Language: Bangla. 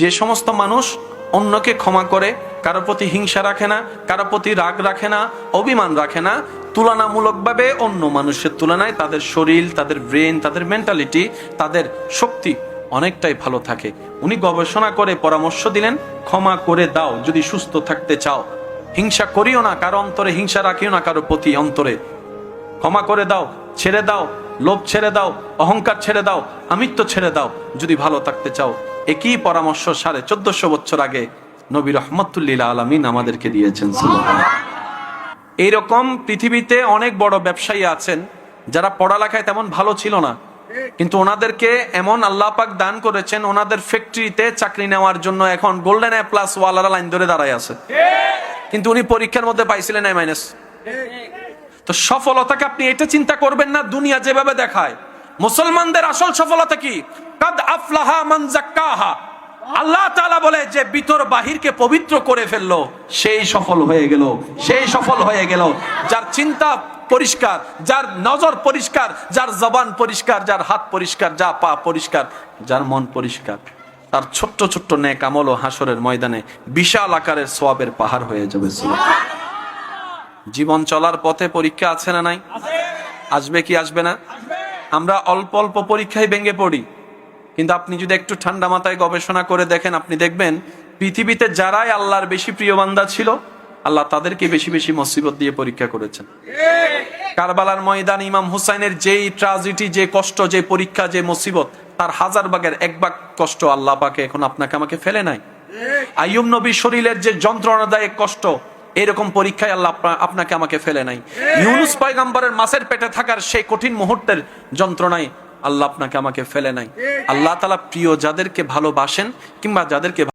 যে সমস্ত মানুষ অন্যকে ক্ষমা করে, কারো প্রতি হিংসা রাখে না, কারো প্রতি রাগ রাখে না, অভিমান রাখে না, তুলনামূলকভাবে অন্য মানুষের তুলনায় তাদের শরীর, তাদের ব্রেন, তাদের মেন্টালিটি, তাদের শক্তি অনেকটাই ভালো থাকে। উনি গবেষণা করে পরামর্শ দিলেন, ক্ষমা করে দাও যদি সুস্থ থাকতে চাও। হিংসা করিও না, কারো অন্তরে হিংসা রাখিও না, কারো প্রতি অন্তরে ক্ষমা করে দাও, ছেড়ে দাও, লোভ ছেড়ে দাও, অহংকার ছেড়ে দাও, আমিত্ব ছেড়ে দাও যদি ভালো থাকতে চাও। একই পরামর্শ 1450 বছর আগে নবী রহমতুল্লিল আলামিন আমাদেরকে দিয়েছেন। এইরকম পৃথিবীতে অনেক বড় ব্যবসায়ী আছেন যারা পড়ালেখায় তেমন ভালো ছিল না, কিন্তু ওনাদেরকে এমন আল্লাহ পাক দান করেছেন, ওনাদের ফ্যাক্টরিতে চাকরি নেওয়ার জন্য এখন গোল্ডেন এ প্লাস ওয়ালারা লাইন ধরে দাঁড়ায় আছে, কিন্তু উনি পরীক্ষার মধ্যে পাইছিলেন A-। তো সফলতাকে আপনি এটা চিন্তা করবেন না দুনিয়া যেভাবে দেখায়। মুসলমানদের আসল সফলতা কি? কাদ আফলাহা মান যাক্কাহা। আল্লাহ তাআলা বলে যে ভিতর বাহিরকে পবিত্র করে ফেললো সেই সফল হয়ে গেল, সেই সফল হয়ে গেল। যার চিন্তা পরিষ্কার, যার নজর পরিষ্কার, যার জবান পরিষ্কার, যার হাত পরিষ্কার, যা পা পরিষ্কার, যার মন পরিষ্কার, তার ছোট্ট ছোট্ট নেক আমল ও হাসরের ময়দানে বিশাল আকারের সওয়াবের পাহাড় হয়ে যাবে। জীবন চলার পথে পরীক্ষা আছে না নাই? আসবে কি আসবে না? আমরা অল্প অল্প পরীক্ষায় ভেঙে পড়ি, কিন্তু আপনি যদি একটু ঠান্ডা মাথায় গবেষণা করে দেখেন, আপনি দেখবেন পৃথিবীতে যারাই আল্লাহর বেশি প্রিয় বান্দা ছিল, আল্লাহ তাদেরকে বেশি বেশি মুসিবত দিয়ে পরীক্ষা করেছেন। কারবালার ময়দান ইমাম হুসাইনের যেই ট্রাজেডি, যে কষ্ট, যে পরীক্ষা, যে মুসিবত, তার 1000 ভাগের 1 ভাগ কষ্ট আল্লাহ পাকে এখন আপনাকে আমাকে ফেলে নাই। আইয়ুব নবীর শরীরের যে যন্ত্রণাদায়ক কষ্ট, এরকম পরীক্ষায় আল্লাহ আপনাকে আমাকে ফেলে নাই। ইউনুস পয়গম্বরের মাছের পেটে থাকার সেই কঠিন মুহূর্তের যন্ত্রণায় আল্লাহ আপনাকে আমাকে ফেলে নাই। আল্লাহ তাআলা প্রিয় যাদেরকে ভালোবাসেন কিংবা যাদেরকে